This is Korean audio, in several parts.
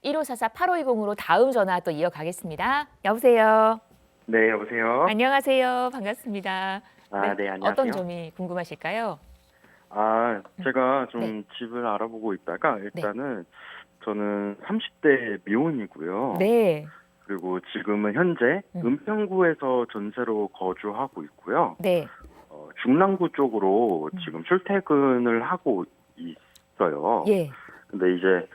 1544-8520으로 다음 전화 또 이어가겠습니다. 여보세요. 네, 여보세요. 안녕하세요. 반갑습니다. 네, 어떤 안녕하세요. 점이 궁금하실까요? 제가 좀 네. 집을 알아보고 있다가 일단은 저는 30대 미혼이고요. 네. 그리고 지금은 현재 은평구에서 전세로 거주하고 있고요. 네. 중랑구 쪽으로 지금 출퇴근을 하고 있어요. 예. 근데 이제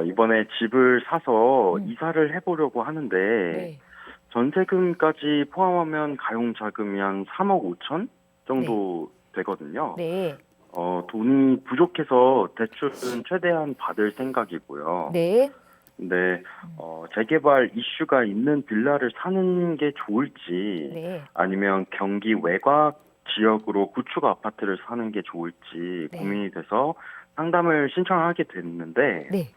이번에 집을 사서 이사를 해보려고 하는데 네. 전세금까지 포함하면 가용 자금이 한 3억 5천 정도 되거든요. 네. 돈이 부족해서 대출은 최대한 받을 생각이고요. 네. 근데 재개발 이슈가 있는 빌라를 사는 게 좋을지 네. 아니면 경기 외곽 지역으로 구축 아파트를 사는 게 좋을지 네. 고민이 돼서 상담을 신청하게 됐는데 네.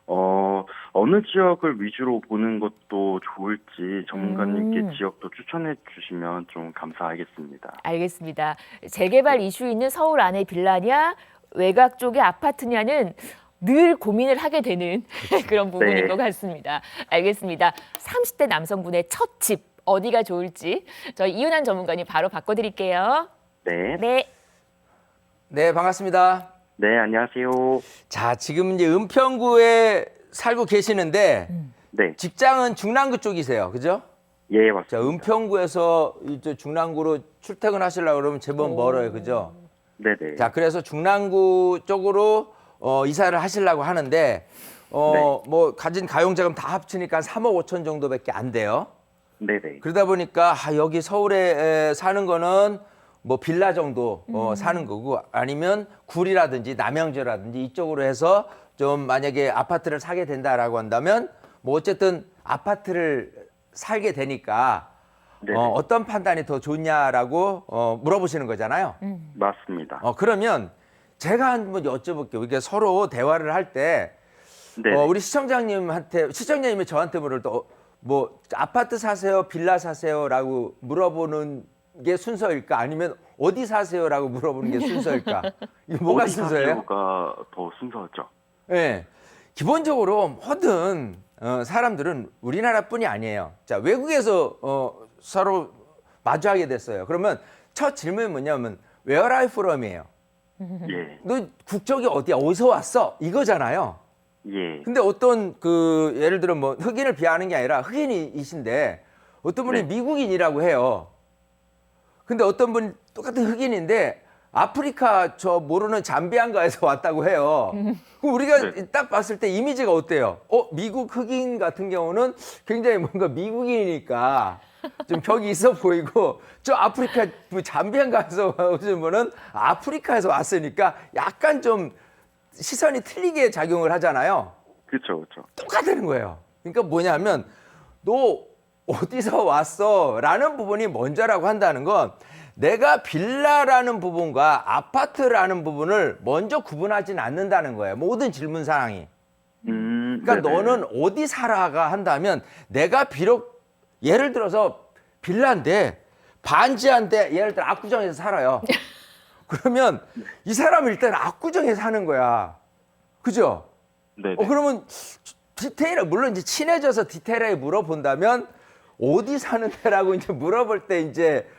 어느 지역을 위주로 보는 것도 좋을지 전문가님께 지역도 추천해 주시면 좀 감사하겠습니다. 알겠습니다. 재개발 이슈 있는 서울 안의 빌라냐, 외곽 쪽의 아파트냐는 늘 고민을 하게 되는 그런 부분인 네. 것 같습니다. 알겠습니다. 30대 남성분의 첫 집 어디가 좋을지 저희 이윤한 전문가님 바로 바꿔드릴게요. 네. 네. 네, 반갑습니다. 네, 안녕하세요. 자, 지금 이제 은평구에 살고 계시는데 네. 직장은 중랑구 쪽이세요. 그죠? 예, 맞습니다. 자, 은평구에서 이제 중랑구로 출퇴근하시려고 그러면 제법 멀어요. 그죠? 네네. 자, 그래서 중랑구 쪽으로 이사를 하시려고 하는데 뭐 가진 가용자금 다 합치니까 3억 5천 정도밖에 안 돼요. 네네. 그러다 보니까 여기 서울에 사는 거는 뭐 빌라 정도 사는 거고 아니면 구리라든지 남양주라든지 이쪽으로 해서 좀 만약에 아파트를 사게 된다라고 한다면 뭐 어쨌든 아파트를 살게 되니까 네네. 어떤 판단이 더 좋냐라고 물어보시는 거잖아요. 맞습니다. 그러면 제가 한번 여쭤볼게요. 이게 서로 대화를 할 때 네. 우리 시청자님이 저한테 물을 때 뭐 아파트 사세요, 빌라 사세요라고 물어보는 게 순서일까? 아니면 어디 사세요라고 물어보는 게 순서일까? 이거 뭐가 어디 순서예요? 사세요가 더 순서죠. 네. 기본적으로 모든 사람들은 우리나라뿐이 아니에요. 자, 외국에서 서로 마주하게 됐어요. 그러면 첫 질문이 뭐냐면 Where are you from이에요. 예. 너 국적이 어디야? 어디서 왔어? 이거잖아요. 예. 근데 어떤 예를 들어 뭐 흑인을 비하하는 게 아니라 흑인이신데 어떤 분이 네. 미국인이라고 해요. 근데 어떤 분 똑같은 흑인인데 아프리카 저 모르는 잠비안가에서 왔다고 해요. 그럼 우리가 네. 딱 봤을 때 이미지가 어때요? 미국 흑인 같은 경우는 굉장히 뭔가 미국인이니까 좀 격이 있어 보이고 저 아프리카 잠비안가에서 오신 분은 아프리카에서 왔으니까 약간 좀 시선이 틀리게 작용을 하잖아요. 그렇죠, 그렇죠. 똑같은 거예요. 그러니까 뭐냐면 너 어디서 왔어? 라는 부분이 먼저라고 한다는 건 내가 빌라라는 부분과 아파트라는 부분을 먼저 구분하진 않는다는 거예요. 모든 질문 사항이. 그러니까 네네. 너는 어디 살아가 한다면 내가 비록 예를 들어서 빌라인데 반지하인데 예를 들어 압구정에서 살아요. 그러면 이 사람은 일단 압구정에 사는 거야. 그죠? 네네. 그러면 물론 이제 친해져서 디테일하게 물어본다면 어디 사는데라고 이제 물어볼 때 이제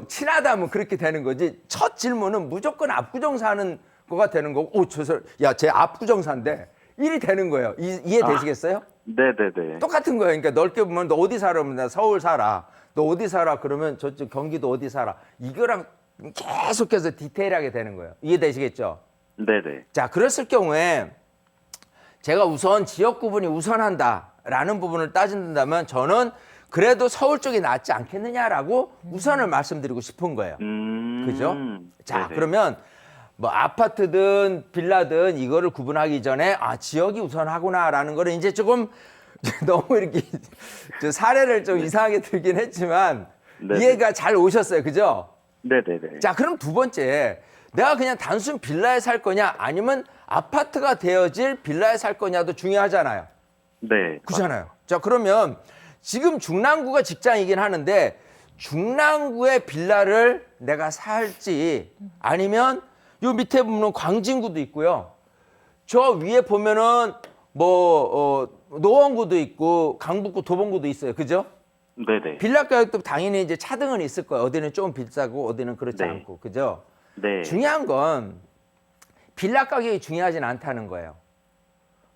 친하다면 그렇게 되는 거지. 첫 질문은 무조건 압구정 사는 거가 되는 거고, 쟤 압구정 산대. 일이 되는 거예요. 이해되시겠어요? 네네네. 똑같은 거예요. 그러니까 넓게 보면 너 어디 살아? 그러면 나 서울 살아. 너 어디 살아? 그러면 저쪽 경기도 어디 살아? 이거랑 계속해서 디테일하게 되는 거예요. 이해되시겠죠? 네네. 자, 그랬을 경우에 제가 우선 지역 구분이 우선한다라는 부분을 따진다면 저는 그래도 서울 쪽이 낫지 않겠느냐라고 우선을 말씀드리고 싶은 거예요. 그죠? 자, 네네. 그러면 뭐 아파트든 빌라든 이거를 구분하기 전에 지역이 우선하구나라는 거를 이제 조금 너무 이렇게 저 사례를 좀 이상하게 들긴 했지만 네네. 이해가 잘 오셨어요. 그죠? 네네네. 자, 그럼 두 번째, 내가 그냥 단순 빌라에 살 거냐 아니면 아파트가 되어질 빌라에 살 거냐도 중요하잖아요. 네. 그렇잖아요. 자, 그러면 지금 중랑구가 직장이긴 하는데 중랑구의 빌라를 내가 살지 아니면 요 밑에 보면 광진구도 있고요. 저 위에 보면은 노원구도 있고 강북구, 도봉구도 있어요. 그죠? 네네. 빌라 가격도 당연히 이제 차등은 있을 거예요. 어디는 좀 비싸고 어디는 그렇지 네. 않고. 그죠? 네. 중요한 건 빌라 가격이 중요하진 않다는 거예요.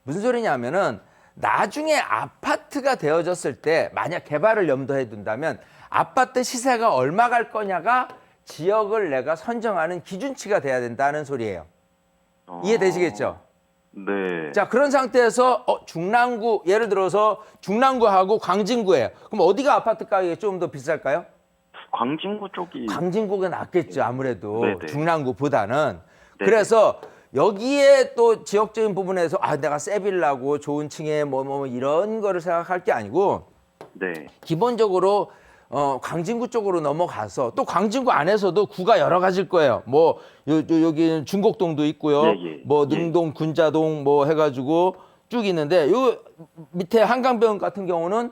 무슨 소리냐면은 나중에 아파트가 되어졌을 때 만약 개발을 염두에 둔다면 아파트 시세가 얼마 갈 거냐가 지역을 내가 선정하는 기준치가 돼야 된다는 소리예요. 이해되시겠죠? 네. 자, 그런 상태에서 중랑구, 예를 들어서 중랑구하고 광진구예요. 그럼 어디가 아파트 가격이 좀 더 비쌀까요? 광진구 쪽이. 광진구가 낫겠죠, 아무래도. 네네. 중랑구보다는. 네네. 그래서 여기에 또 지역적인 부분에서 내가 세빌라고 좋은 층에 뭐 이런 거를 생각할 게 아니고 네. 기본적으로 광진구 쪽으로 넘어가서 또 광진구 안에서도 구가 여러 가지일 거예요. 뭐 여기는 중곡동도 있고요. 예, 예. 뭐 능동, 군자동 뭐 해가지고 쭉 있는데 요 밑에 한강병원 같은 경우는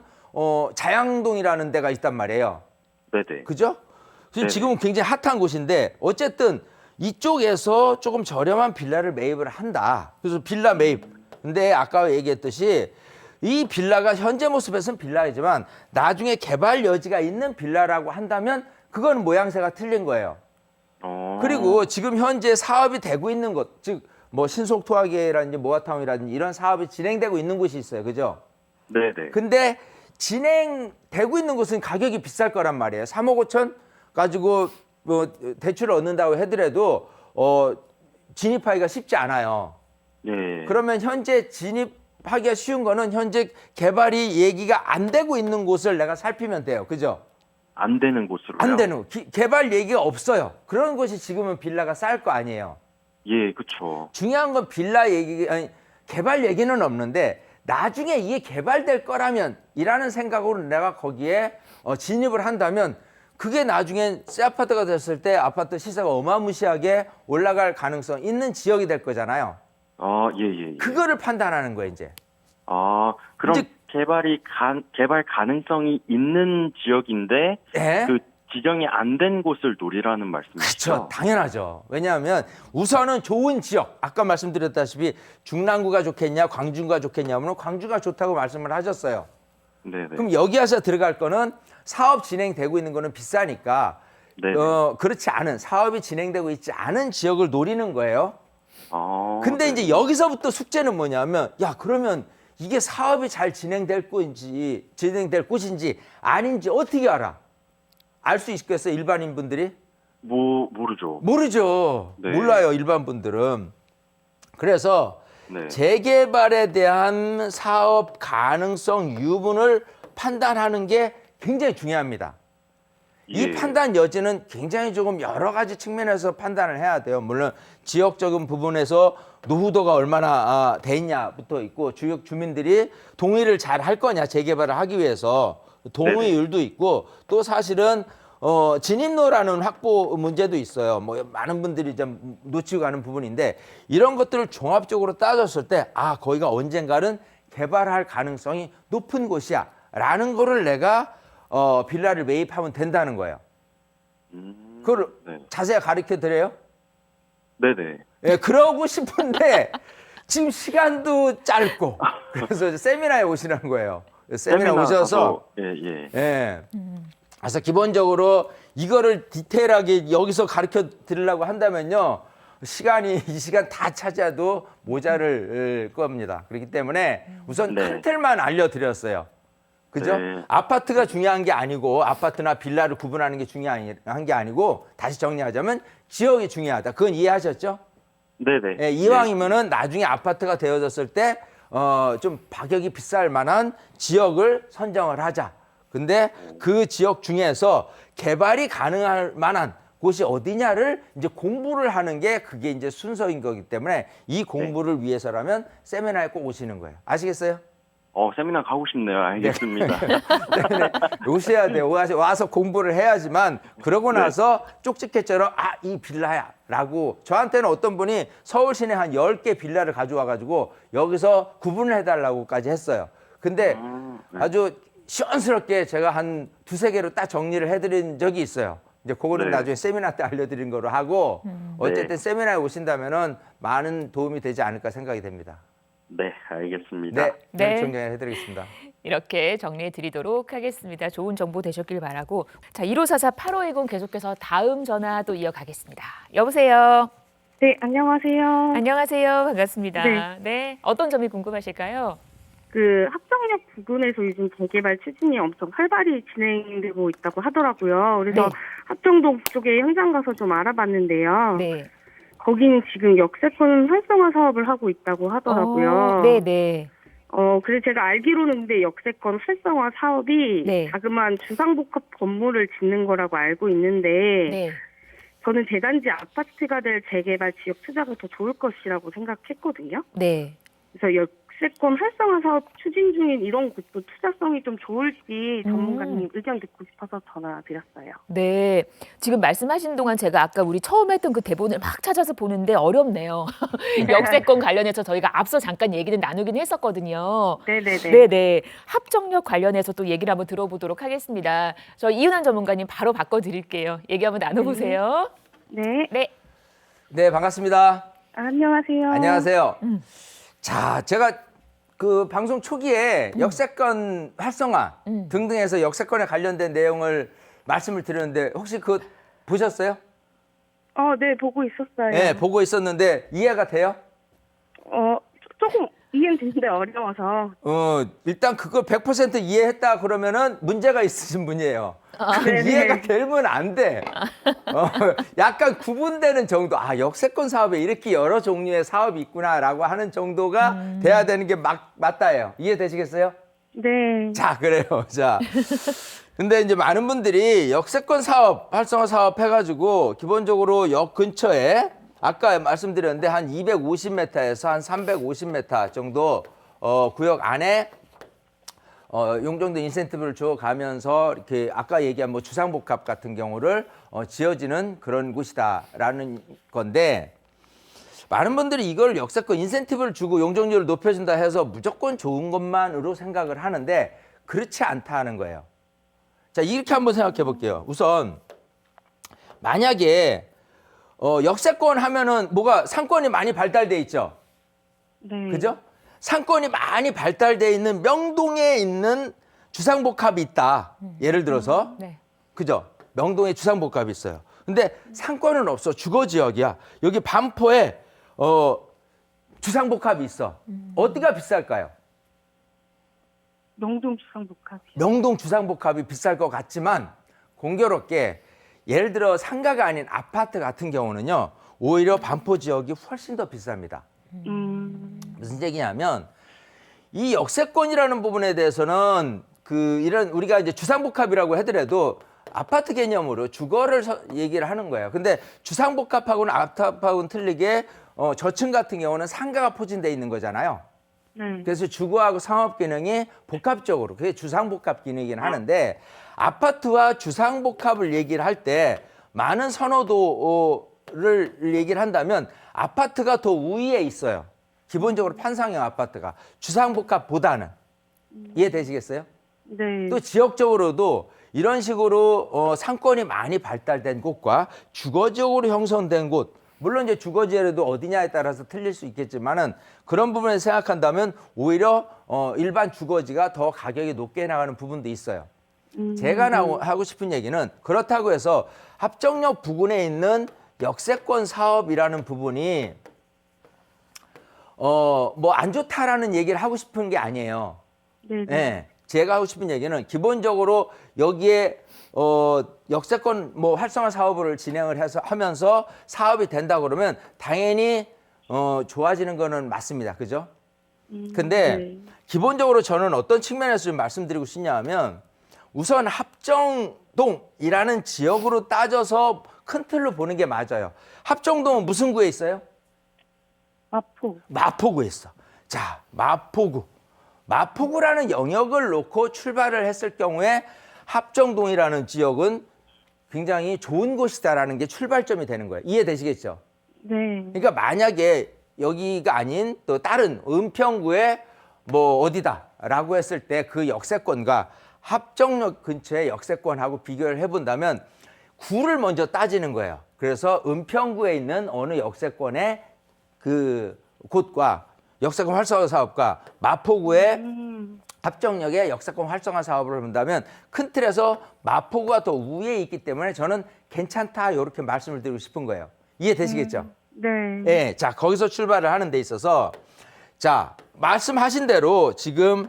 자양동이라는 데가 있단 말이에요. 네네. 그죠? 그래서 네네. 지금은 굉장히 핫한 곳인데 어쨌든 이쪽에서 조금 저렴한 빌라를 매입을 한다. 그래서 빌라 매입. 근데 아까 얘기했듯이 이 빌라가 현재 모습에서는 빌라이지만 나중에 개발 여지가 있는 빌라라고 한다면 그건 모양새가 틀린 거예요. 그리고 지금 현재 사업이 되고 있는 곳, 즉 뭐 신속토하계라든지 모아타운이라든지 이런 사업이 진행되고 있는 곳이 있어요. 그죠? 네네. 근데 진행되고 있는 곳은 가격이 비쌀 거란 말이에요. 3억 5천 가지고 뭐 대출을 얻는다고 하더라도 진입하기가 쉽지 않아요. 예. 그러면 현재 진입하기가 쉬운 거는 현재 개발이 얘기가 안 되고 있는 곳을 내가 살피면 돼요. 그죠? 안 되는 곳으로요? 안 되는 곳. 개발 얘기가 없어요. 그런 곳이 지금은 빌라가 쌀 거 아니에요. 예, 그쵸. 중요한 건 빌라 얘기, 아니, 개발 얘기는 없는데 나중에 이게 개발될 거라면 이라는 생각으로 내가 거기에 진입을 한다면 그게 나중엔 새 아파트가 됐을 때 아파트 시세가 어마무시하게 올라갈 가능성 있는 지역이 될 거잖아요. 예. 그거를 판단하는 거예요, 이제. 그럼 이제- 개발 가능성이 있는 지역인데 예? 그 지정이 안 된 곳을 노리라는 말씀이시죠? 그렇죠. 당연하죠. 왜냐하면 우선은 좋은 지역, 아까 말씀드렸다시피 중랑구가 좋겠냐, 광주가 좋겠냐면 광주가 좋다고 말씀을 하셨어요. 네네. 그럼 여기 와서 들어갈 거는 사업 진행되고 있는 거는 비싸니까 네네. 그렇지 않은 사업이 진행되고 있지 않은 지역을 노리는 거예요. 근데 네. 이제 여기서부터 숙제는 뭐냐면 그러면 이게 사업이 잘 진행될 곳인지 아닌지 어떻게 알아? 알 수 있겠어요, 일반인 분들이? 모르죠. 모르죠. 네. 몰라요, 일반 분들은. 그래서 네. 재개발에 대한 사업 가능성 유분을 판단하는 게 굉장히 중요합니다. 이 예. 판단 여지는 굉장히 조금 여러 가지 측면에서 판단을 해야 돼요. 물론 지역적인 부분에서 노후도가 얼마나 돼 있냐부터 있고 지역 주민들이 동의를 잘 할 거냐 재개발을 하기 위해서 동의율도 있고 또 사실은 진입로라는 확보 문제도 있어요. 뭐 많은 분들이 좀 놓치고 가는 부분인데 이런 것들을 종합적으로 따졌을 때 거기가 언젠가는 개발할 가능성이 높은 곳이야라는 거를 내가 빌라를 매입하면 된다는 거예요. 그걸 네. 자세히 가르쳐 드려요? 네네. 예, 그러고 싶은데 지금 시간도 짧고 그래서 세미나에 오시라는 거예요. 세미나 오셔서 예. 예. 그래서 기본적으로 이거를 디테일하게 여기서 가르쳐 드리려고 한다면요. 시간이 이 시간 다 차지해도 모자랄 겁니다. 그렇기 때문에 우선 네. 큰 틀만 알려드렸어요. 그죠? 네. 아파트가 중요한 게 아니고 아파트나 빌라를 구분하는 게 중요한 게 아니고 다시 정리하자면 지역이 중요하다. 그건 이해하셨죠? 네네. 예, 이왕이면은 나중에 아파트가 되어졌을 때 좀 가격이 비쌀 만한 지역을 선정을 하자. 근데 그 지역 중에서 개발이 가능할 만한 곳이 어디냐를 이제 공부를 하는 게 그게 이제 순서인 거기 때문에 이 공부를 위해서라면 세미나에 꼭 오시는 거예요. 아시겠어요? 세미나 가고 싶네요. 알겠습니다. 네, 오셔야 돼요. 와서 공부를 해야지만 그러고 나서 쪽집게처럼 이 빌라야 라고 저한테는 어떤 분이 서울 시내 한 10개 빌라를 가져와 가지고 여기서 구분을 해달라고까지 했어요. 근데 네. 아주 시원스럽게 제가 한 두세 개로 딱 정리를 해드린 적이 있어요. 이제 그거는 네. 나중에 세미나 때 알려드린 거로 하고 어쨌든 네. 세미나에 오신다면은 많은 도움이 되지 않을까 생각이 됩니다. 네, 알겠습니다. 네, 네. 정리해드리겠습니다. 이렇게 정리해 드리도록 하겠습니다. 좋은 정보 되셨길 바라고. 자, 1544 8510 계속해서 다음 전화 또 이어가겠습니다. 여보세요. 네, 안녕하세요. 안녕하세요. 반갑습니다. 네. 네. 어떤 점이 궁금하실까요? 그 합정역 부근에서 요즘 재개발 추진이 엄청 활발히 진행되고 있다고 하더라고요. 그래서 네. 합정동 쪽에 현장 가서 좀 알아봤는데요. 네. 거기는 지금 역세권 활성화 사업을 하고 있다고 하더라고요. 네, 네. 그래서 제가 알기로는 근데 역세권 활성화 사업이 네. 자그마한 주상복합 건물을 짓는 거라고 알고 있는데 네. 저는 대단지 아파트가 될 재개발 지역 투자가 더 좋을 것이라고 생각했거든요. 네. 그래서 역세권 활성화 사업 추진 중인 이런 곳도 투자성이 좀 좋을지 전문가님 의견 듣고 싶어서 전화드렸어요. 네. 지금 말씀하신 동안 제가 아까 우리 처음 했던 그 대본을 막 찾아서 보는데 어렵네요. 역세권 관련해서 저희가 앞서 잠깐 얘기를 나누긴 했었거든요. 네네네. 네네. 합정역 관련해서 또 얘기를 한번 들어보도록 하겠습니다. 저 이은환 전문가님 바로 바꿔드릴게요. 얘기 한번 나눠보세요. 네. 네. 네, 반갑습니다. 안녕하세요. 안녕하세요. 자, 제가 그 방송 초기에 역세권 활성화 등등해서 역세권에 관련된 내용을 말씀을 드렸는데 혹시 그거 보셨어요? 네, 보고 있었어요. 네, 보고 있었는데 이해가 돼요? 조금 이해는 되는데 어려워서. 일단 그걸 100% 이해했다 그러면은 문제가 있으신 분이에요. 네네. 이해가 되면 안 돼. 약간 구분되는 정도. 아, 역세권 사업에 이렇게 여러 종류의 사업이 있구나라고 하는 정도가 돼야 되는 게 맞다예요. 이해되시겠어요? 네. 자, 그래요. 자. 근데 이제 많은 분들이 역세권 사업, 활성화 사업 해가지고 기본적으로 역 근처에 아까 말씀드렸는데 한 250m에서 한 350m 정도 구역 안에 용적도 인센티브를 줘가면서 이렇게 아까 얘기한 뭐 주상복합 같은 경우를 지어지는 그런 곳이다라는 건데 많은 분들이 이걸 역세권 인센티브를 주고 용적률을 높여준다 해서 무조건 좋은 것만으로 생각을 하는데 그렇지 않다는 거예요. 자, 이렇게 한번 생각해 볼게요. 우선 만약에 역세권 하면은 뭐가 상권이 많이 발달돼 있죠. 네. 그죠? 상권이 많이 발달돼 있는 명동에 있는 주상복합이 있다. 예를 들어서 네. 그죠? 명동에 주상복합이 있어요. 근데 상권은 없어. 주거 지역이야. 여기 반포에 주상복합이 있어. 어디가 비쌀까요? 명동 주상복합이요. 명동 주상복합이 비쌀 것 같지만 공교롭게 예를 들어 상가가 아닌 아파트 같은 경우는요. 오히려 반포 지역이 훨씬 더 비쌉니다. 무슨 얘기냐면 이 역세권이라는 부분에 대해서는 이런 우리가 이제 주상복합이라고 하더라도 아파트 개념으로 주거를 얘기를 하는 거예요. 근데 주상복합하고는 아파트하고는 틀리게 저층 같은 경우는 상가가 포진돼 있는 거잖아요. 네. 그래서 주거하고 상업 기능이 복합적으로 그게 주상복합 기능이긴 하는데 아파트와 주상복합을 얘기를 할 때 많은 선호도를 얘기를 한다면 아파트가 더 우위에 있어요. 기본적으로 판상형 아파트가 주상복합보다는. 이해되시겠어요? 네. 또 지역적으로도 이런 식으로 상권이 많이 발달된 곳과 주거지역으로 형성된 곳, 물론 이제 주거지에도 어디냐에 따라서 틀릴 수 있겠지만은 그런 부분을 생각한다면 오히려 일반 주거지가 더 가격이 높게 나가는 부분도 있어요. 제가 하고 싶은 얘기는 그렇다고 해서 합정역 부근에 있는 역세권 사업이라는 부분이 뭐 안 좋다라는 얘기를 하고 싶은 게 아니에요. 네. 네. 제가 하고 싶은 얘기는 기본적으로 여기에 역세권 뭐 활성화 사업을 진행을 해서 하면서 사업이 된다 그러면 당연히 좋아지는 거는 맞습니다. 그죠? 근데 네. 기본적으로 저는 어떤 측면에서 좀 말씀드리고 싶냐면 우선 합정동이라는 지역으로 따져서 큰 틀로 보는 게 맞아요. 합정동은 무슨 구에 있어요? 마포. 마포구에 있어. 자, 마포구라는 영역을 놓고 출발을 했을 경우에 합정동이라는 지역은 굉장히 좋은 곳이다라는 게 출발점이 되는 거예요. 이해되시겠죠? 네. 그러니까 만약에 여기가 아닌 또 다른 은평구에 뭐 어디다라고 했을 때 그 역세권과 합정역 근처의 역세권하고 비교를 해본다면 구를 먼저 따지는 거예요. 그래서 은평구에 있는 어느 역세권의 그 곳과 역세권 활성화 사업과 마포구의 음. 합정역의 역세권 활성화 사업을 본다면 큰 틀에서 마포구가 더 우위에 있기 때문에 저는 괜찮다 이렇게 말씀을 드리고 싶은 거예요. 이해되시겠죠? 네. 예, 자 거기서 출발을 하는 데 있어서 자 말씀하신 대로 지금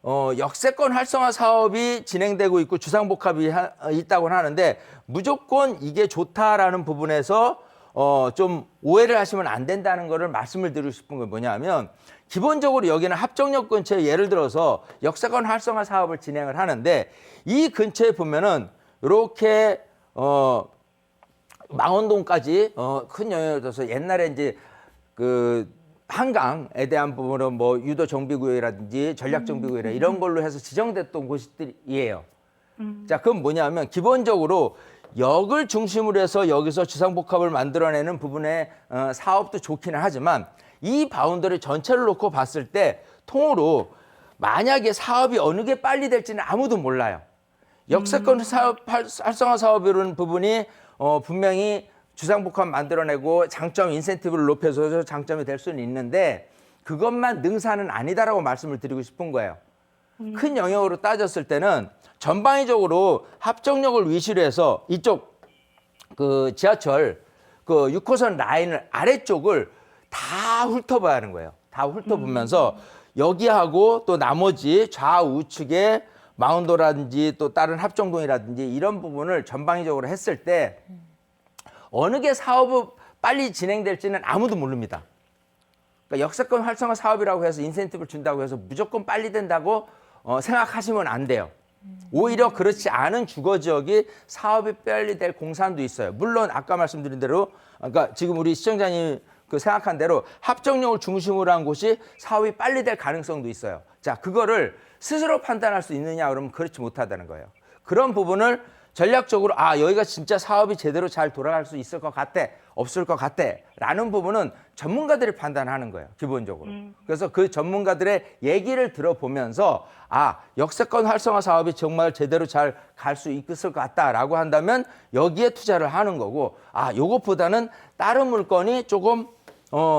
역세권 활성화 사업이 진행되고 있고 주상복합이 있다고 하는데 무조건 이게 좋다라는 부분에서 좀 오해를 하시면 안 된다는 거를 말씀을 드리고 싶은 건 뭐냐면 기본적으로 여기는 합정역 근처에 예를 들어서 역세권 활성화 사업을 진행을 하는데 이 근처에 보면은 이렇게 망원동까지 큰 영향을 줘서 옛날에 이제 그 한강에 대한 부분은 뭐 유도 정비구역이라든지 전략 정비구역이라 이런 걸로 해서 지정됐던 곳들이에요. 자, 그럼 뭐냐면 기본적으로 역을 중심으로 해서 여기서 주상복합을 만들어내는 부분의 사업도 좋기는 하지만 이 바운더리 전체를 놓고 봤을 때 통으로 만약에 사업이 어느 게 빨리 될지는 아무도 몰라요. 역세권 사업 활성화 사업이라는 부분이 분명히 주상복합 만들어내고 장점 인센티브를 높여서 장점이 될 수는 있는데 그것만 능사는 아니다라고 말씀을 드리고 싶은 거예요. 큰 영역으로 따졌을 때는 전방위적으로 합정역을 위시로 해서 이쪽 그 지하철 그 6호선 라인을 아래쪽을 다 훑어봐야 하는 거예요. 다 훑어보면서 여기하고 또 나머지 좌우측에 마운도라든지 또 다른 합정동이라든지 이런 부분을 전방위적으로 했을 때 어느 게 사업이 빨리 진행될지는 아무도 모릅니다. 그러니까 역세권 활성화 사업이라고 해서 인센티브를 준다고 해서 무조건 빨리 된다고 생각하시면 안 돼요. 오히려 그렇지 않은 주거 지역이 사업이 빨리 될 공산도 있어요. 물론 아까 말씀드린 대로 그러니까 지금 우리 시청자님 그 생각한 대로 합정역을 중심으로 한 곳이 사업이 빨리 될 가능성도 있어요. 자, 그거를 스스로 판단할 수 있느냐 그러면 그렇지 못하다는 거예요. 그런 부분을 전략적으로 여기가 진짜 사업이 제대로 잘 돌아갈 수 있을 것 같아, 없을 것 같아 라는 부분은 전문가들이 판단하는 거예요, 기본적으로. 그래서 그 전문가들의 얘기를 들어보면서 역세권 활성화 사업이 정말 제대로 잘 갈 수 있을 것 같다라고 한다면 여기에 투자를 하는 거고 요것보다는 다른 물건이 조금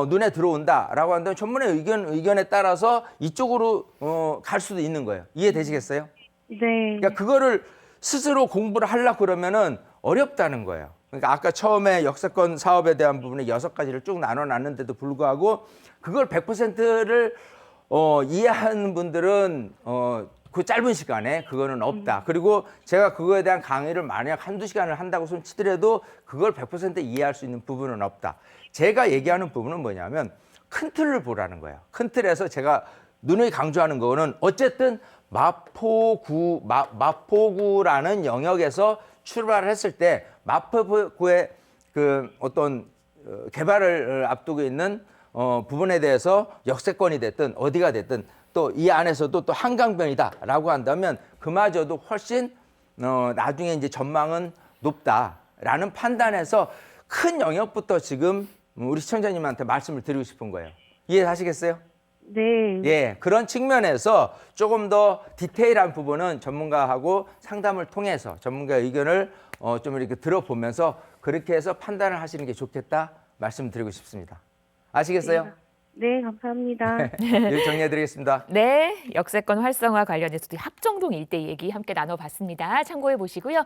눈에 들어온다라고 한다면 전문의 의견에 따라서 이쪽으로 갈 수도 있는 거예요. 이해되시겠어요? 네. 그러니까 그거를 스스로 공부를 하려고 그러면은 어렵다는 거예요. 그러니까 아까 처음에 역세권 사업에 대한 부분에 6가지를 쭉 나눠놨는데도 불구하고 그걸 100%를 이해하는 분들은 그 짧은 시간에 그거는 없다. 그리고 제가 그거에 대한 강의를 만약 한두 시간을 한다고 손 치더라도 그걸 100% 이해할 수 있는 부분은 없다. 제가 얘기하는 부분은 뭐냐면 큰 틀을 보라는 거예요. 큰 틀에서 제가 누누이 강조하는 거는 어쨌든 마포구라는 영역에서 출발을 했을 때 마포구의 그 어떤 개발을 앞두고 있는 부분에 대해서 역세권이 됐든 어디가 됐든 또 이 안에서도 또 한강변이다라고 한다면 그마저도 훨씬 나중에 이제 전망은 높다라는 판단에서 큰 영역부터 지금 우리 시청자님한테 말씀을 드리고 싶은 거예요. 이해하시겠어요? 네. 예, 그런 측면에서 조금 더 디테일한 부분은 전문가하고 상담을 통해서 전문가의 의견을 좀 이렇게 들어보면서 그렇게 해서 판단을 하시는 게 좋겠다 말씀드리고 싶습니다. 아시겠어요? 네, 감사합니다. 일 정리해드리겠습니다. 네, 역세권 활성화 관련해서도 합정동 일대 얘기 함께 나눠봤습니다. 참고해 보시고요.